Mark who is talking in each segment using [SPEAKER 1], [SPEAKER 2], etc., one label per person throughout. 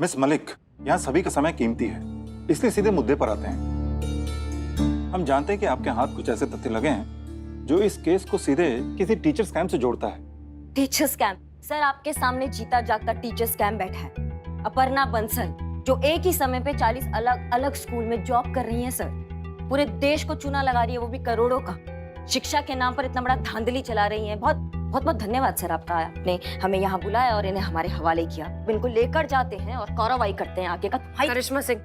[SPEAKER 1] Miss Malik, यहाँ सभी का समय कीमती है, इसलिए सीधे मुद्दे पर आते हैं। हम जानते हैं कि आपके हाथ कुछ ऐसे तथ्य लगे हैं जो इस केस को सीधे किसी टीचर स्कैम से जोड़ता है।
[SPEAKER 2] Teacher scam? सर, आपके सामने जीता जागता टीचर स्कैम बैठा है। अपर्णा बंसल, जो एक ही समय पे 40 अलग अलग स्कूल में जॉब कर रही है सर। पूरे देश को चूना लगा रही है, वो भी करोड़ों का। शिक्षा के नाम पर इतना बड़ा धांधली चला रही है। बहुत बहुत बहुत धन्यवाद सर आपका, आपने हमें यहाँ बुलाया और इन्हें हमारे हवाले किया। बिल्कुल लेकर जाते हैं और कार्रवाई करते हैं आगे का।
[SPEAKER 3] करिश्मा सिंह,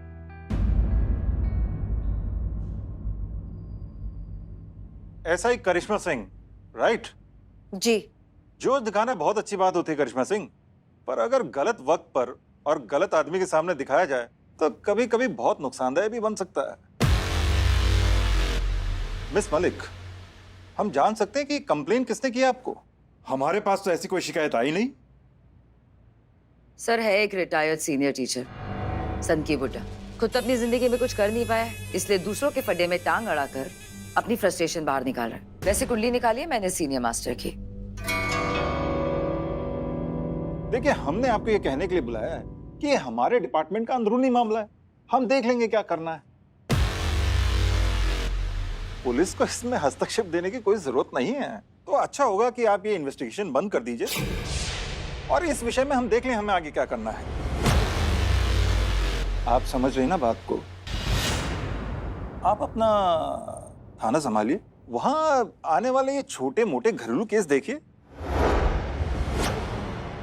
[SPEAKER 1] ऐसा ही करिश्मा सिंह, राइट?
[SPEAKER 2] जी।
[SPEAKER 1] जोश दिखाना बहुत अच्छी बात होती है करिश्मा सिंह, पर अगर गलत वक्त पर और गलत आदमी के सामने दिखाया जाए तो कभी कभी बहुत नुकसानदायक भी बन सकता है। मिस मलिक, हम जान सकते हैं कि कंप्लेन किसने किया आपको? हमारे पास तो ऐसी कोई शिकायत आई नहीं।
[SPEAKER 3] सर है एक रिटायर्ड सीनियर टीचर, सनकी बुड्ढा। खुद तो अपनी जिंदगी में कुछ कर नहीं पाया, इसलिए दूसरों के फड्डे में टांग अड़ाकर अपनी फ्रस्ट्रेशन बाहर निकाल रहा है। वैसे कुंडली निकाली है मैंने सीनियर मास्टर की।
[SPEAKER 1] देखिए, हमने आपको ये कहने के लिए बुलाया है कि ये हमारे डिपार्टमेंट का अंदरूनी मामला है, हम देख लेंगे क्या करना है। पुलिस को इसमें हस्तक्षेप देने की कोई जरूरत नहीं है। तो अच्छा होगा कि आप ये इन्वेस्टिगेशन बंद कर दीजिए और इस विषय में हम देख लें हमें आगे क्या करना है। आप समझ रहे ना बात को? आप अपना थाना संभालिए, वहां आने वाले ये छोटे मोटे घरेलू केस देखिए।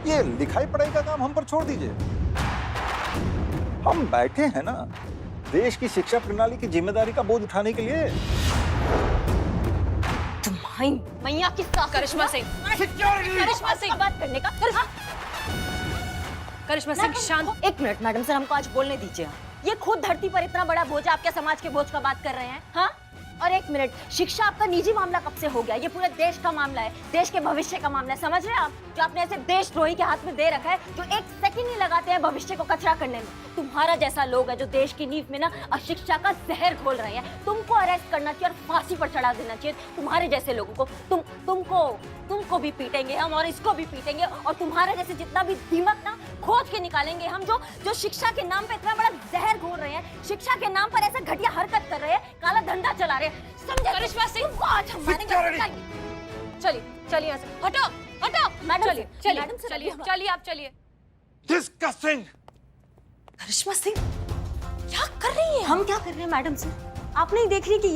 [SPEAKER 1] ये लिखाई पढ़ाई का काम हम पर छोड़ दीजिए। हम बैठे हैं ना देश की शिक्षा प्रणाली की जिम्मेदारी का बोझ उठाने के लिए।
[SPEAKER 2] तुम्हारी मैया की सास
[SPEAKER 3] करिश्मा सिंह,
[SPEAKER 2] करिश्मा सिंह बात करने का।
[SPEAKER 3] करिश्मा सिंह शांत।
[SPEAKER 2] एक मिनट मैडम सर, हमको आज बोलने दीजिए। ये खुद धरती पर इतना बड़ा बोझ है, आप क्या समाज के बोझ का बात कर रहे हैं? हाँ? और एक मिनट, शिक्षा आपका निजी मामला कब से हो गया? ये पूरे देश का मामला है, देश के भविष्य का मामला है। समझ रहे हैं आप? जो आपने ऐसे देशद्रोही के हाथ में दे रखा है, जो एक सेकंड नहीं लगाते हैं भविष्य को कचरा करने में। तुम्हारा जैसा लोग है जो देश की नींव में ना अशिक्षा का जहर घोल रहे हैं। तुमको अरेस्ट करना चाहिए और फांसी पर चढ़ा देना चाहिए। तुम्हारे जैसे लोगों को तुमको भी पीटेंगे हम और इसको भी पीटेंगे, और तुम्हारे जैसे जितना भी दीमक ना खोज के निकालेंगे हम, जो शिक्षा के नाम पे इतना बड़ा जहर घोल रहे हैं, शिक्षा के नाम पर ऐसा घटिया हरकत कर रहे हैं, काला धंधा चला रहे हैं। समझे?
[SPEAKER 3] करिश्मा सिंह,
[SPEAKER 2] आज हम मानेंगे।
[SPEAKER 3] चलिए चलिए यहाँ से हटो हटो।
[SPEAKER 2] मैडम
[SPEAKER 3] चलिए चलिए
[SPEAKER 2] मैडम सर,
[SPEAKER 3] चलिए चलिए आप चलिए।
[SPEAKER 1] डिस्गस्टिंग!
[SPEAKER 2] करिश्मा सिंह क्या कर रही हैं? हम क्या कर रहे हैं मैडम सर? आप नहीं देख रही कि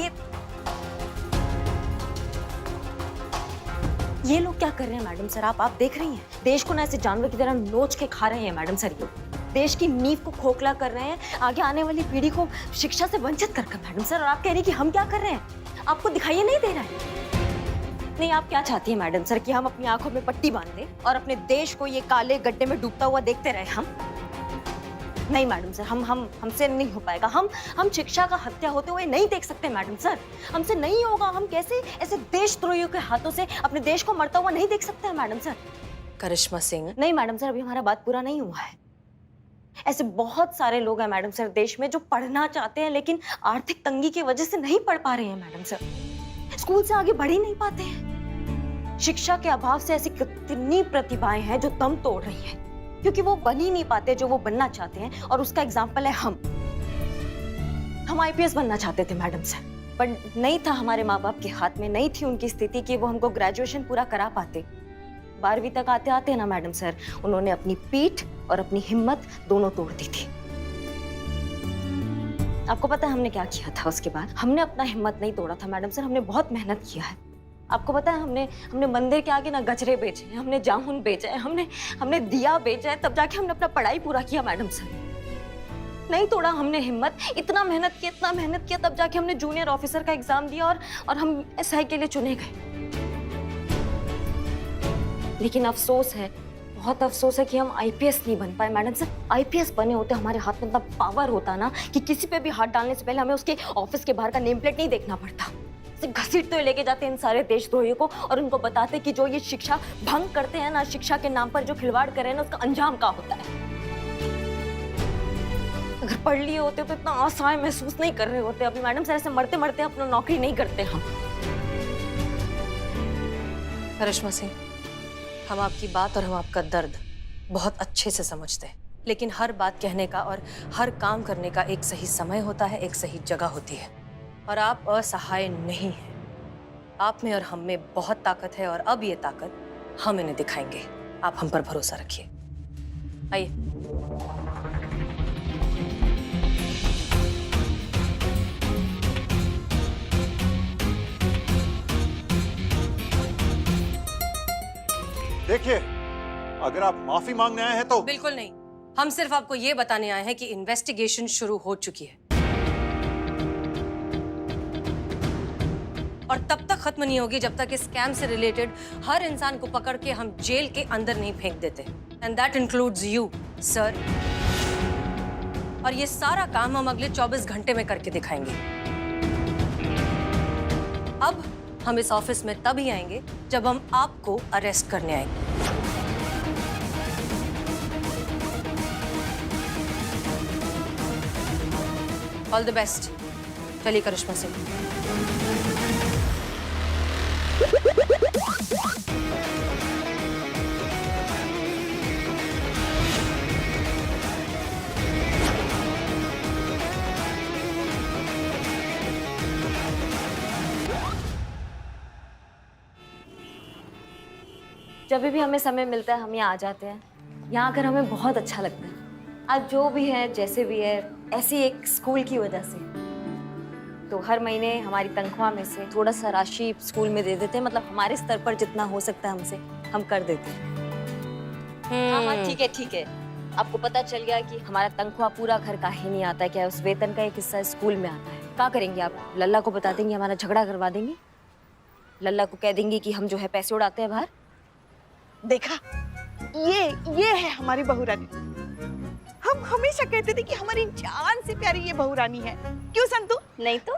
[SPEAKER 2] ये लोग क्या कर रहे हैं मैडम सर? आप देख रही हैं? देश को ना ऐसे जानवर की तरह नोच के खा रहे हैं मैडम सर। ये देश की नींव को खोखला कर रहे हैं, आगे आने वाली पीढ़ी को शिक्षा से वंचित कर मैडम सर। और आप कह रही हैं कि हम क्या कर रहे हैं? आपको दिखाई नहीं दे रहा है? नहीं, आप क्या चाहती हैं मैडम सर, कि हम अपनी आंखों में पट्टी बांध दें और अपने देश को ये काले गड्ढे में डूबता हुआ देखते रहे? हम नहीं मैडम सर, हमसे नहीं हो पाएगा। हम शिक्षा का हत्या होते हुए नहीं देख सकते मैडम सर। हमसे नहीं होगा। हम कैसे ऐसे देशद्रोहियों के हाथों से अपने देश को मरता हुआ नहीं देख सकते हैं मैडम सर।
[SPEAKER 3] करिश्मा सिंह,
[SPEAKER 2] नहीं मैडम सर, अभी हमारा बात पूरा नहीं हुआ है। ऐसे बहुत सारे लोग हैं मैडम सर देश में जो पढ़ना चाहते हैं, लेकिन आर्थिक तंगी की वजह से नहीं पढ़ पा रहे हैं मैडम सर। स्कूल से आगे बढ़ ही नहीं पाते हैं। शिक्षा के अभाव से ऐसी कितनी प्रतिभाएं हैं जो दम तोड़ रही हैं, क्योंकि वो बन ही नहीं पाते जो वो बनना चाहते हैं। और उसका एग्जाम्पल है हम आईपीएस बनना चाहते थे मैडम सर, पर नहीं था हमारे माँ बाप के हाथ में, नहीं थी उनकी स्थिति कि वो हमको ग्रेजुएशन पूरा करा पाते। 12वीं तक आते आते ना मैडम सर, उन्होंने अपनी पीठ और अपनी हिम्मत दोनों तोड़ दी थी। आपको पता है हमने क्या किया था उसके बाद? हमने अपना हिम्मत नहीं तोड़ा था मैडम सर, हमने बहुत मेहनत किया है। आपको पता है हमने मंदिर के आगे ना गजरे बेचे हैं, हमने जामुन बेचे हैं, हमने दिया बेचा है, तब जाके हमने अपना पढ़ाई पूरा किया मैडम सर। नहीं तोड़ा हमने हिम्मत। इतना मेहनत किया, तब जाके हमने जूनियर ऑफिसर का एग्जाम दिया और हम एसआई के लिए चुने गए। लेकिन अफसोस है, बहुत अफसोस है कि हम आईपीएस नहीं बन पाए मैडम सर। आईपीएस बने होते हमारे हाथ में इतना पावर होता ना कि किसी पे भी हाथ डालने से पहले हमें उसके ऑफिस के बाहर का नेम प्लेट नहीं देखना पड़ता। घसीटते लेके जाते इन सारे देशद्रोहियों को और उनको बताते कि जो ये शिक्षा भंग करते हैं ना, शिक्षा के नाम पर जो खिलवाड़ कर रहे हैं ना, उसका अंजाम क्या होता है। अगर पढ़ लिए होते तो इतना असहाय महसूस नहीं कर रहे होते अभी मैडम सर। ऐसे मरते मरते अपना नौकरी नहीं करते हम।
[SPEAKER 3] करिश्मा सिंह, हम आपकी बात और हम आपका दर्द बहुत अच्छे से समझते हैं,
[SPEAKER 4] लेकिन हर बात कहने का और हर काम करने का एक सही समय होता है, एक सही जगह होती है। और आप असहाय नहीं हैं। आप में और हम में बहुत ताकत है और अब ये ताकत हम इन्हें दिखाएंगे। आप हम पर भरोसा रखिए। आइए।
[SPEAKER 1] देखिए, अगर आप माफी मांगने आए हैं तो
[SPEAKER 4] बिल्कुल नहीं, हम सिर्फ आपको ये बताने आए हैं कि इन्वेस्टिगेशन शुरू हो चुकी है और तब तक खत्म नहीं होगी जब तक इस स्कैम से रिलेटेड हर इंसान को पकड़ के हम जेल के अंदर नहीं फेंक देते। And that includes you sir. और ये सारा काम हम अगले 24 घंटे में करके दिखाएंगे। अब हम इस ऑफिस में तभी आएंगे जब हम आपको अरेस्ट करने आएंगे। All the best. चलिए करिश्मा सिंह।
[SPEAKER 2] जब भी हमें समय मिलता है हम यहाँ आ जाते हैं। यहाँ आकर हमें बहुत अच्छा लगता है। आज जो भी है जैसे भी है, ऐसी एक स्कूल की वजह से तो हर महीने हमारी तनख्वाह में से थोड़ा सा राशि स्कूल में दे देते हैं। मतलब हमारे स्तर पर जितना हो सकता है हमसे हम कर देते हैं। हाँ, ठीक है। आपको पता चल गया कि हमारा तनख्वाह पूरा घर का ही नहीं आता है, क्या उस वेतन का एक हिस्सा स्कूल में आता है। क्या करेंगे आप? लल्ला को बता देंगे, हमारा झगड़ा करवा देंगे। लल्ला को कह देंगे कि हम जो है पैसे उड़ाते हैं बाहर।
[SPEAKER 5] देखा, ये है हमारी बहू रानी। हम हमेशा कहते थे कि हमारी जान से प्यारी ये बहू रानी है। क्यों संतू?
[SPEAKER 2] नहीं तो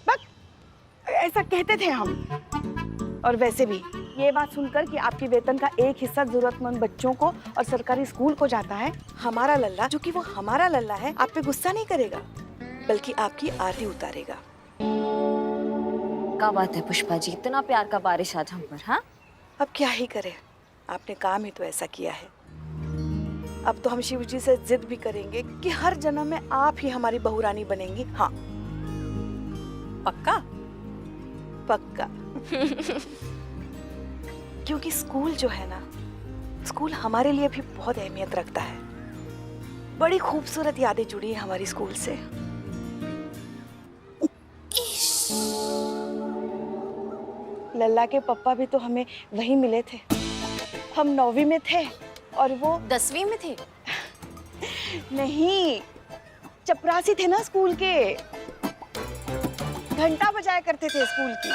[SPEAKER 5] बस ऐसा कहते थे हम। और वैसे भी ये बात सुनकर कि आपके वेतन का एक हिस्सा जरूरतमंद बच्चों को और सरकारी स्कूल को जाता है, हमारा लल्ला, जो कि वो हमारा लल्ला है, आप पे गुस्सा नहीं करेगा बल्कि आपकी आरती उतारेगा।
[SPEAKER 2] क्या बात है पुष्पा जी, इतना प्यार का बारिश आज हम पर। हाँ,
[SPEAKER 5] अब क्या ही करे, आपने काम ही तो ऐसा किया है। अब तो हम शिव जी से जिद भी करेंगे कि हर जन्म में आप ही हमारी बहू रानी बनेंगी। हाँ,
[SPEAKER 4] पक्का?
[SPEAKER 5] पक्का। क्योंकि स्कूल जो है ना, स्कूल हमारे लिए भी बहुत अहमियत रखता है। बड़ी खूबसूरत यादें जुड़ी हैं हमारी स्कूल से। लल्ला के पापा भी तो हमें वहीं मिले थे। हम 9वीं में थे और वो
[SPEAKER 2] 10वीं में थे।
[SPEAKER 5] नहीं, चपरासी थे ना स्कूल के, घंटा बजाया करते थे स्कूल की।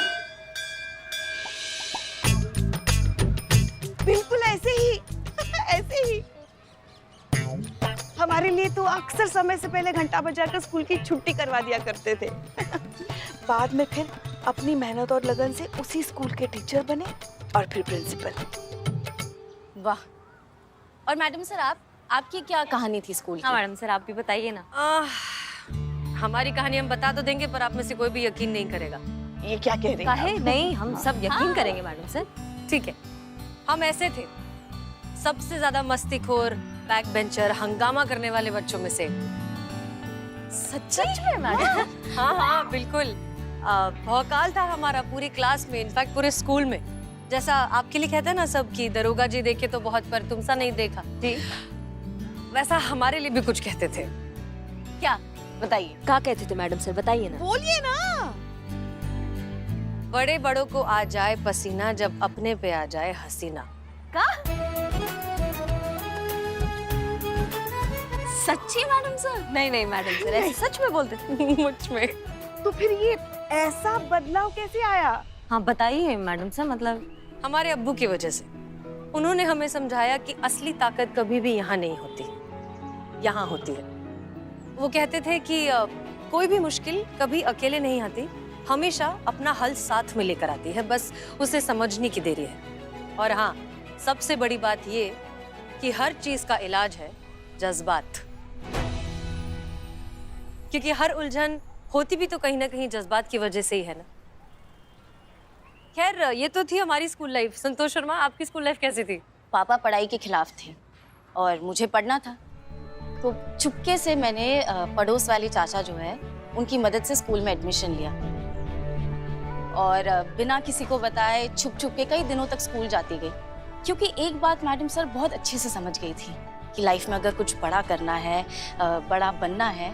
[SPEAKER 5] बिल्कुल ऐसे ही ऐसे ही। हमारे लिए तो अक्सर समय से पहले घंटा बजाकर स्कूल की छुट्टी करवा दिया करते थे। बाद में फिर अपनी मेहनत और लगन से उसी स्कूल के टीचर बने और फिर प्रिंसिपल।
[SPEAKER 2] वाह। और मैडम सर, आपकी क्या कहानी थी स्कूल की? हाँ मैडम सर, आप भी बताइए ना।
[SPEAKER 4] हमारी कहानी हम बता तो देंगे पर आप में से कोई भी यकीन नहीं करेगा।
[SPEAKER 5] ये क्या कह रही हैं
[SPEAKER 2] काहे नहीं, हम सब यकीन करेंगे मैडम सर।
[SPEAKER 4] ठीक है, हम ऐसे थे, सबसे ज्यादा मस्तीखोर, बैक बेंचर, हंगामा करने वाले बच्चों में से।
[SPEAKER 2] सच में मैडम?
[SPEAKER 4] हाँ बिल्कुल। भौकाल था हमारा पूरी क्लास में, इनफैक्ट पूरे स्कूल में। जैसा आपके लिए कहते हैं ना सब कि दरोगा जी देखे तो बहुत पर तुमसा नहीं देखा जी, वैसा हमारे लिए भी कुछ कहते थे।
[SPEAKER 2] क्या बताइए, क्या कहते थे मैडम सर, बताइए ना।
[SPEAKER 5] बोलिए ना।
[SPEAKER 4] बड़े बड़ों को आ जाए पसीना, जब अपने पे आ जाए हसीना।
[SPEAKER 2] का? सच्ची मैडम सर? नहीं मैडम सर, ऐसे सच में बोलते थे?
[SPEAKER 4] मुझ में।
[SPEAKER 5] तो फिर ये ऐसा बदलाव कैसे आया?
[SPEAKER 2] हाँ बताइए मैडम सर। मतलब
[SPEAKER 4] हमारे अब्बू की वजह से। उन्होंने हमें समझाया कि असली ताकत कभी भी यहाँ नहीं होती, यहाँ होती है। वो कहते थे कि कोई भी मुश्किल कभी अकेले नहीं आती, हमेशा अपना हल साथ में लेकर आती है, बस उसे समझने की देरी है। और हाँ, सबसे बड़ी बात ये कि हर चीज का इलाज है जज्बात, क्योंकि हर उलझन होती भी तो कहीं ना कहीं जज्बात की वजह से ही है ना। खैर, ये तो थी हमारी स्कूल लाइफ। संतोष शर्मा, आपकी स्कूल लाइफ कैसी थी?
[SPEAKER 2] पापा पढ़ाई के खिलाफ थे
[SPEAKER 6] और मुझे पढ़ना था। तो चुपके से मैंने पड़ोस वाले चाचा जो है उनकी मदद से स्कूल में एडमिशन लिया और बिना किसी को बताए छुप छुप के कई दिनों तक स्कूल जाती गई, क्योंकि एक बात मैडम सर बहुत अच्छे से समझ गई थी कि लाइफ में अगर कुछ बड़ा करना है, बड़ा बनना है,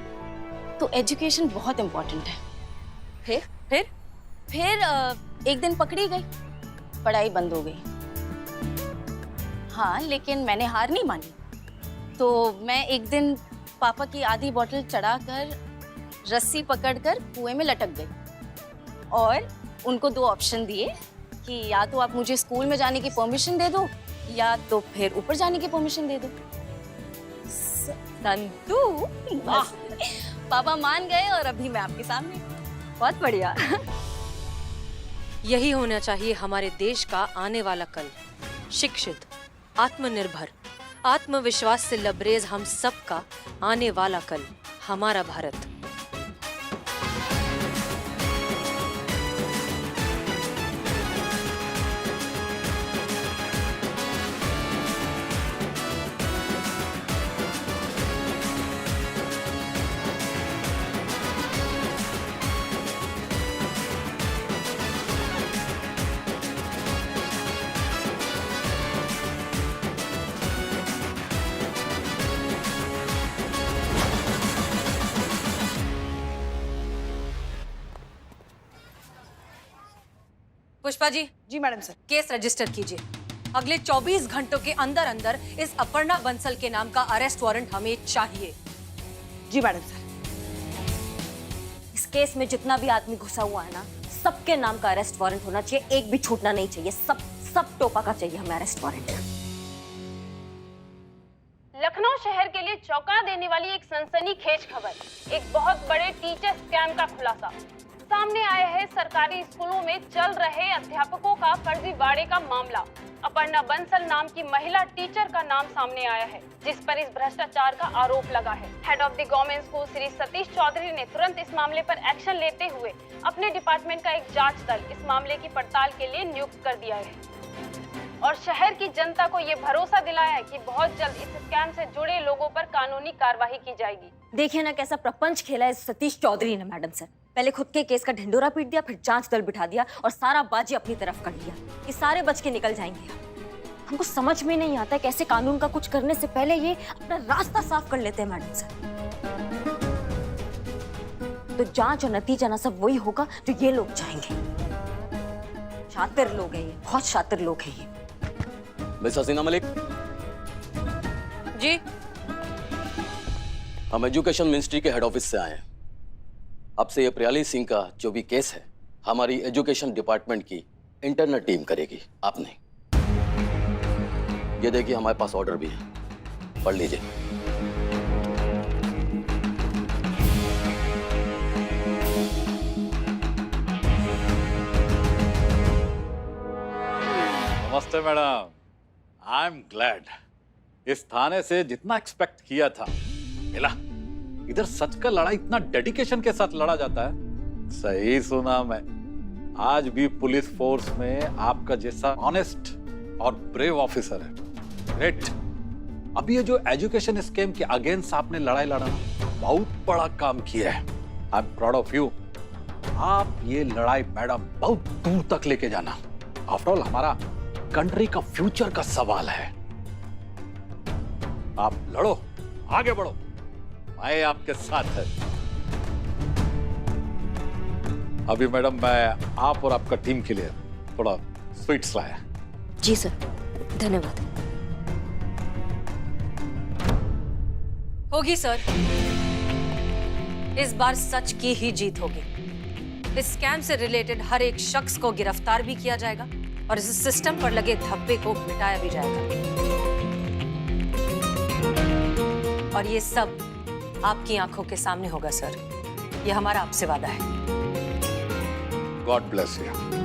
[SPEAKER 6] तो एजुकेशन बहुत इम्पोर्टेंट है। फिर एक दिन पकड़ी गई, पढ़ाई बंद हो गई। हाँ, लेकिन मैंने हार नहीं मानी। तो मैं एक दिन पापा की आधी बोतल चढ़ाकर रस्सी पकड़कर कुएं में लटक गई और उनको 2 ऑप्शन दिए कि या तो आप मुझे स्कूल में जाने की परमिशन दे दो या तो फिर ऊपर जाने की परमिशन दे दो। संतू, वाह! पापा मान गए और अभी मैं आपके सामने।
[SPEAKER 2] बहुत बढ़िया।
[SPEAKER 4] यही होना चाहिए हमारे देश का आने वाला कल। शिक्षित, आत्मनिर्भर, आत्मविश्वास से लबरेज हम सबका आने वाला कल, हमारा भारत। पुष्पा जी।
[SPEAKER 5] जी मैडम सर।
[SPEAKER 4] केस रजिस्टर कीजिए। अगले 24 घंटों के अंदर अंदर इस अपर्णा बंसल के नाम का अरेस्ट वारंट हमें चाहिए।
[SPEAKER 5] जी मैडम सर।
[SPEAKER 2] इस केस में जितना भी आदमी घुसा हुआ है ना, सबके नाम का अरेस्ट वारंट होना चाहिए, एक भी छूटना नहीं चाहिए। सब टोपा का चाहिए हमें अरेस्ट वारंट।
[SPEAKER 7] लखनऊ शहर के लिए चौंका देने वाली एक सनसनीखेज खबर, एक बहुत बड़े टीचर स्कैम का खुलासा। सामने आया है सरकारी स्कूलों में चल रहे अध्यापकों का फर्जीवाड़े का मामला। अपर्णा बंसल नाम की महिला टीचर का नाम सामने आया है, जिस पर इस भ्रष्टाचार का आरोप लगा है। Head of the government school Shri Satish Chaudhary ने तुरंत इस मामले पर एक्शन लेते हुए अपने डिपार्टमेंट का एक जांच दल इस मामले की पड़ताल के लिए नियुक्त कर दिया है और शहर की जनता को ये भरोसा दिलाया है कि बहुत जल्द इस स्कैम से जुड़े लोगों पर कानूनी कार्रवाई की जाएगी।
[SPEAKER 2] देखिए ना कैसा प्रपंच खेला है सतीश चौधरी ने मैडम सर। पहले खुद के केस का ढिंडोरा पीट दिया, फिर जांच दल बिठा दिया और सारा बाजी अपनी तरफ कर लिया कि सारे बच के निकल जाएंगे। हमको समझ में नहीं आता कैसे कानून का कुछ करने से पहले ये अपना रास्ता साफ कर लेते हैं मैडम सर। तो जांच और नतीजा ना सब वही होगा जो ये लोग चाहेंगे। शातिर लोग हैं ये, बहुत शातिर लोग हैं ये।
[SPEAKER 8] मिस हसीना मलिक
[SPEAKER 4] जी।
[SPEAKER 8] हम एजुकेशन मिनिस्ट्री के हेड ऑफिस से आए हैं। अब से ये प्रियाली सिंह का जो भी केस है हमारी एजुकेशन डिपार्टमेंट की इंटरनल टीम करेगी, आप नहीं। ये देखिए हमारे पास ऑर्डर भी है, पढ़ लीजिए।
[SPEAKER 9] नमस्ते मैडम। आई एम ग्लैड इस थाने से जितना एक्सपेक्ट किया था मिला। इधर सच का लड़ाई इतना डेडिकेशन के साथ लड़ा जाता है। सही सुना मैं। आज भी पुलिस फोर्स में आपका जैसा ऑनेस्ट और ब्रेव ऑफिसर है। ग्रेट। अभी ये जो एजुकेशन स्कीम के अगेंस्ट आपने लड़ाई लड़ा, बहुत बड़ा काम किया है। I am proud of you. आप ये लड़ाई मैडम बहुत दूर तक लेके जाना। आफ्टर ऑल हमारा कंट्री का फ्यूचर का सवाल है। आप लड़ो, आगे बढ़ो, मैं आपके साथ है। अभी मैडम मैं आप और आपका टीम के लिए थोड़ा स्वीट्स लाया।
[SPEAKER 2] जी सर, धन्यवाद।
[SPEAKER 4] होगी सर, इस बार सच की ही जीत होगी। इस स्कैम से रिलेटेड हर एक शख्स को गिरफ्तार भी किया जाएगा और इस सिस्टम पर लगे धब्बे को मिटाया भी जाएगा। और ये सब आपकी आंखों के सामने होगा सर। ये हमारा आपसे वादा है।
[SPEAKER 9] God bless you.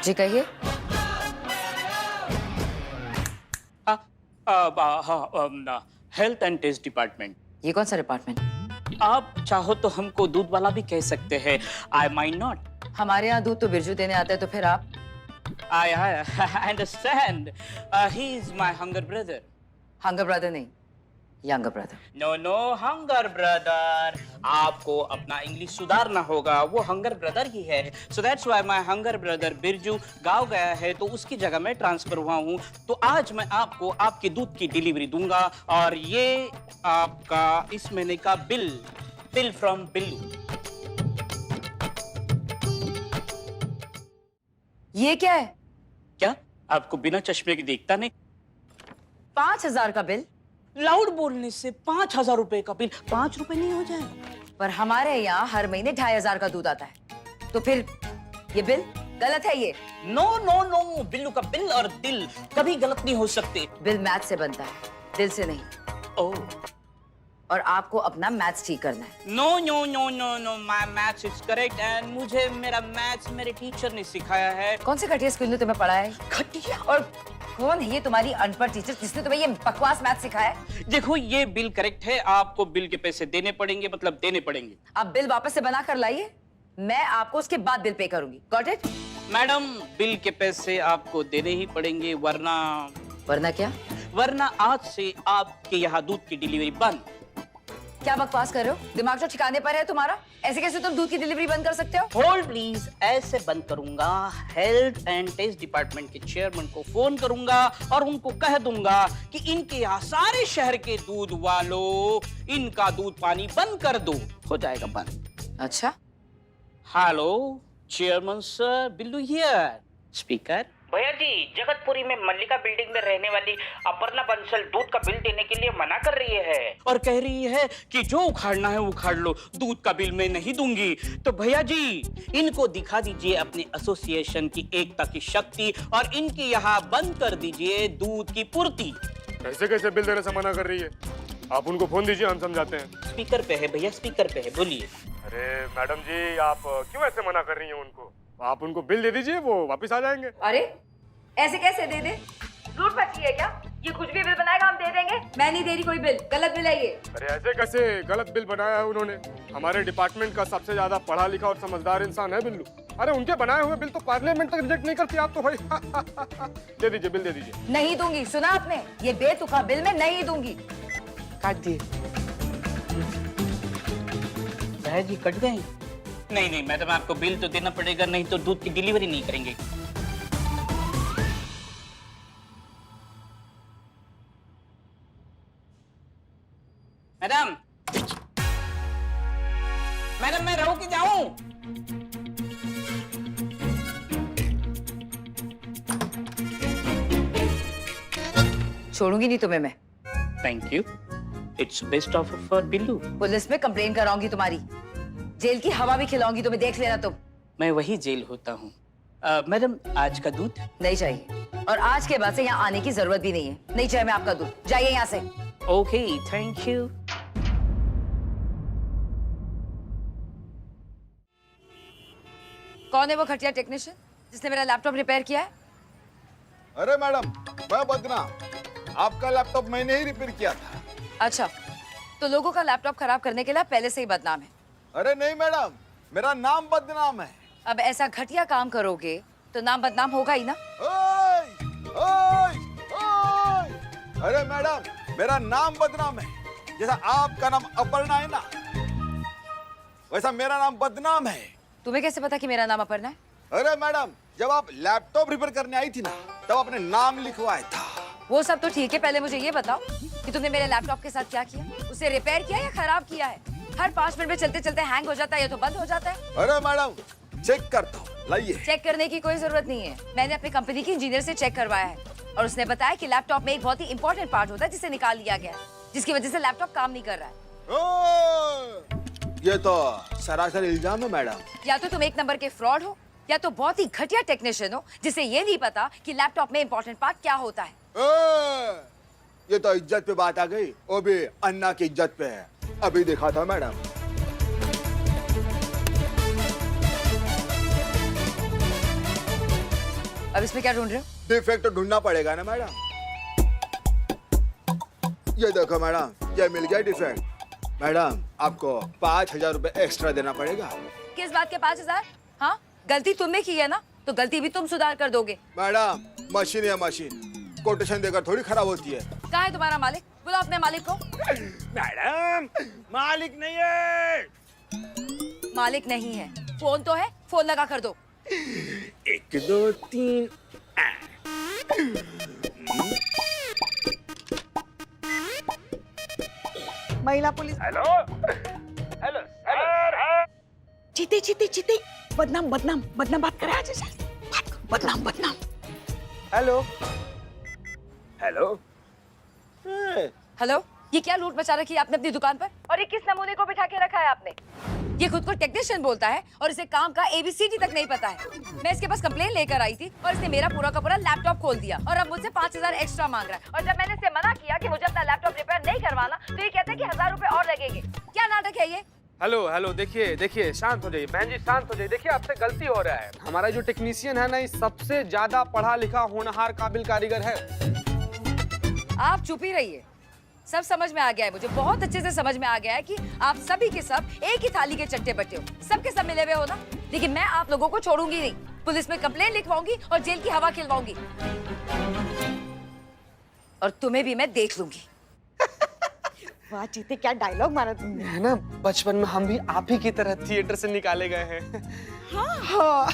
[SPEAKER 3] जी कहिए।
[SPEAKER 10] Health and test department.
[SPEAKER 3] ये कौन सा डिपार्टमेंट?
[SPEAKER 10] आप चाहो तो हमको दूध वाला भी कह सकते हैं। I might not.
[SPEAKER 3] हमारे यहाँ दूध तो बिरजू देने आता है, तो फिर आप?
[SPEAKER 10] I understand. He is my hunger brother.
[SPEAKER 3] Hunger brother नहीं, younger brother.
[SPEAKER 10] No no, hunger brother. आपको अपना इंग्लिश सुधारना होगा, वो हंगर ब्रदर ही है। So that's why my hunger brother Birju गाँव गया है तो उसकी जगह मैं ट्रांसफर हुआ हूँ। तो आज मैं आपको आपके दूध की डिलीवरी दूंगा और ये आपका इस महीने का बिल फ्रॉम बिल्लू।
[SPEAKER 3] ये क्या है?
[SPEAKER 10] क्या आपको बिना चश्मे के दिखता नहीं?
[SPEAKER 3] 5,000 का बिल?
[SPEAKER 10] लाउड बोलने से 5,000 रुपए का बिल 5 रुपए नहीं हो जाए?
[SPEAKER 3] पर हमारे यहाँ हर महीने 2,500 का दूध आता है, तो फिर ये बिल गलत है। ये
[SPEAKER 10] नो नो नो, बिल्लू का बिल और दिल कभी गलत नहीं हो सकते।
[SPEAKER 3] बिल मैथ से बनता है, दिल से नहीं।
[SPEAKER 10] ओह,
[SPEAKER 3] और आपको अपना मैथ्स ठीक करना है।
[SPEAKER 10] No no no no no, my maths is correct and मुझे मेरा मैथ्स मेरे टीचर ने सिखाया है।
[SPEAKER 3] कौन से घटिया स्कूल ने तुम्हें पढ़ाया है?
[SPEAKER 10] घटिया?
[SPEAKER 3] और कौन है ये तुम्हारी अनपढ़ टीचर जिसने तुम्हें ये बकवास मैथ सिखाया है?
[SPEAKER 10] देखो ये बिल करेक्ट है, आपको बिल के पैसे देने पड़ेंगे, मतलब देने पड़ेंगे।
[SPEAKER 3] आप बिल वापस से बना कर लाइए, मैं आपको उसके बाद बिल पे करूंगी। Got it?
[SPEAKER 10] मैडम, बिल के पैसे आपको देने ही पड़ेंगे,
[SPEAKER 3] वरना क्या?
[SPEAKER 10] वरना आज से आपके यहाँ दूध की डिलीवरी बंद।
[SPEAKER 3] क्या बकवास कर रहे हो? दिमाग तो ठिकाने पर है तुम्हारा? ऐसे कैसे तुम दूध की डिलीवरी बंद कर सकते हो?
[SPEAKER 10] होल्ड प्लीज, ऐसे बंद करूंगा। हेल्थ एंड टेस्ट डिपार्टमेंट के चेयरमैन को फोन करूंगा और उनको कह दूंगा कि इनके यहाँ सारे शहर के दूध वालों इनका दूध पानी बंद कर दो, हो जाएगा बंद।
[SPEAKER 3] अच्छा,
[SPEAKER 10] hello chairman sir, Billu here. Speaker. भैया जी, जगतपुरी में मल्लिका बिल्डिंग में रहने वाली अपर्णा बंसल दूध का बिल देने के लिए मना कर रही है और कह रही है कि जो उखाड़ना है उखाड़ लो, दूध का बिल मैं नहीं दूंगी। तो भैया जी, इनको दिखा दीजिए अपने एसोसिएशन की एकता की शक्ति और इनके यहाँ बंद कर दीजिए दूध की पूर्ति।
[SPEAKER 11] कैसे कैसे बिल देने से मना कर रही है? आप उनको फोन दीजिए, हम समझाते हैं।
[SPEAKER 10] स्पीकर पे है भैया, स्पीकर पे है, बोलिए।
[SPEAKER 11] अरे मैडम जी, आप क्यों ऐसे मना कर रही हैं उनको? आप उनको बिल दे दीजिए, वो वापस आ जाएंगे।
[SPEAKER 3] अरे ऐसे कैसे दे दे? लूट पची है क्या? ये कुछ भी बिल बनाएगा हम दे देंगे। मैं नहीं दे रही कोई बिल, गलत बिल है ये।
[SPEAKER 11] अरे ऐसे कैसे गलत बिल बनाया है उन्होंने? हमारे डिपार्टमेंट का सबसे ज्यादा पढ़ा लिखा और समझदार इंसान है बिल्लू। अरे उनके बनाए हुए बिल तो पार्लियामेंट तक रिजेक्ट नहीं करती आप तो भाई। दे दीजिए, बिल दे दीजिए।
[SPEAKER 3] नहीं दूंगी, सुना आपने? ये बेतुका बिल मैं नहीं दूंगी।
[SPEAKER 10] काट दिए भैया जी, कट गए? नहीं नहीं मैडम, आपको बिल तो देना पड़ेगा, नहीं तो दूध की डिलीवरी नहीं करेंगे। मैडम, मैडम मैं रहूं कि जाऊं?
[SPEAKER 3] छोड़ूंगी नहीं तुम्हें मैं।
[SPEAKER 10] Thank you, it's best offer for Billu.
[SPEAKER 3] Police में कंप्लेन कराऊंगी तुम्हारी, जेल की हवा भी खिलाऊंगी तुम्हें, देख लेना तुम।
[SPEAKER 10] मैं वही जेल होता हूँ। मैडम, आज का दूध
[SPEAKER 3] नहीं चाहिए, और आज के बाद से यहाँ आने की जरूरत भी नहीं है। नहीं चाहिए मैं आपका दूध, जाइए यहाँ से।
[SPEAKER 10] Okay, thank you.
[SPEAKER 3] कौन है वो घटिया टेक्नीशियन जिसने मेरा लैपटॉप रिपेयर किया है?
[SPEAKER 12] अरे मैडम, मैं बदनाम, आपका लैपटॉप मैंने ही रिपेयर किया था।
[SPEAKER 3] अच्छा, तो लोगों का लैपटॉप खराब करने के लिए आप पहले से ही बदनाम है।
[SPEAKER 12] अरे नहीं मैडम, मेरा नाम बदनाम है।
[SPEAKER 3] अब ऐसा घटिया काम करोगे तो नाम बदनाम होगा ही ना।
[SPEAKER 12] ओए, ओए, ओए। अरे मैडम, मेरा नाम बदनाम है। जैसा आपका नाम अपर्णा है ना, वैसा मेरा नाम बदनाम है।
[SPEAKER 3] तुम्हें कैसे पता कि मेरा नाम अपर्णा है?
[SPEAKER 12] अरे मैडम, जब आप लैपटॉप रिपेयर करने आई थी ना, तब आपने नाम लिखवाया था।
[SPEAKER 3] वो सब तो ठीक है, पहले मुझे ये बताओ कि तुमने मेरे लैपटॉप के साथ क्या किया? उसे रिपेयर किया या खराब किया है? हर 5 मिनट में चलते चलते हैंग हो जाता है या तो बंद हो जाता है।
[SPEAKER 12] अरे मैडम, चेक करता हूँ, लाइए।
[SPEAKER 3] चेक करने की कोई जरूरत नहीं है, मैंने अपनी कंपनी की इंजीनियर से चेक करवाया है और उसने बताया कि लैपटॉप में एक बहुत ही इंपॉर्टेंट पार्ट होता है जिसे निकाल लिया गया है, जिसकी वजह से लैपटॉप काम नहीं कर रहा है।
[SPEAKER 12] ये तो सरासर इल्जाम है मैडम।
[SPEAKER 3] या तो तुम एक नंबर के फ्रॉड हो या तो बहुत ही घटिया टेक्नीशियन हो जिसे ये नहीं पता कि लैपटॉप में इंपॉर्टेंट पार्ट क्या होता है।
[SPEAKER 12] ये तो इज्जत पे बात आ गई, वो भी अन्ना की इज्जत पे है। अभी देखा था मैडम।
[SPEAKER 3] अब इसमें क्या ढूंढ रहे हो?
[SPEAKER 12] डिफेक्ट तो ढूंढना पड़ेगा ना मैडम। ये देखो मैडम, ये मिल गया डिफेक्ट। मैडम आपको 5,000 रुपए एक्स्ट्रा देना पड़ेगा।
[SPEAKER 3] किस बात के 5,000? हाँ, गलती तुमने की है ना, तो गलती भी तुम सुधार कर दोगे।
[SPEAKER 12] मैडम मशीन है मशीन, कोटेशन देकर थोड़ी खराब होती है।
[SPEAKER 3] कहाँ है तुम्हारा मालिक? बुलाओ अपने मालिक को।
[SPEAKER 12] मैडम मालिक नहीं है।
[SPEAKER 3] मालिक नहीं है, फोन तो है, फोन लगा कर दो।
[SPEAKER 12] 1 2 3।
[SPEAKER 5] महिला पुलिस।
[SPEAKER 10] Hello hello sir.
[SPEAKER 5] जीते जीते जीते, बदनाम बदनाम बदनाम बात करे आज सर, बदनाम बदनाम।
[SPEAKER 10] Hello hello.
[SPEAKER 3] हेलो, ये क्या लूट मचा रखी है आपने अपनी दुकान पर? और ये किस नमूने को बिठा के रखा है आपने? ये खुद को टेक्नीशियन बोलता है और इसे काम का ABCD तक नहीं पता है। मैं इसके पास कंप्लेन लेकर आई थी और इसने मेरा पूरा का पूरा लैपटॉप खोल दिया और अब मुझसे 5,000 एक्स्ट्रा मांग रहा है। और जब मैंने इसे मना किया कि मुझे अपना लैपटॉप रिपेयर नहीं करवाना, तो ये कहते हैं कि 1,000 रुपए और लगेंगे। क्या नाटक है ये?
[SPEAKER 11] हेलो हेलो, देखिए देखिए, शांत हो जाइए बहन जी, शांत हो जाइए। देखिए आपसे गलती हो रहा है। हमारा जो टेक्नीशियन है ना, ये सबसे ज्यादा पढ़ा लिखा होनहार काबिल कारीगर है।
[SPEAKER 3] आप चुप ही रहिए। सब समझ में आ गया है मुझे, बहुत अच्छे से समझ में आ गया है कि आप सभी के सब एक ही थाली के चट्टे बट्टे हो, सबके सब मिले हुए हो ना। लेकिन मैं आप लोगों को छोड़ूंगी नहीं, पुलिस में कंप्लेन लिखवाऊंगी और जेल की हवा खिलवाऊंगी। और तुम्हें भी मैं देख लूंगी।
[SPEAKER 5] वाह जीते, क्या डायलॉग मारा तुमने।
[SPEAKER 11] है ना, बचपन में हम भी आप ही की तरह थिएटर से निकाले गए हैं।
[SPEAKER 5] हाँ।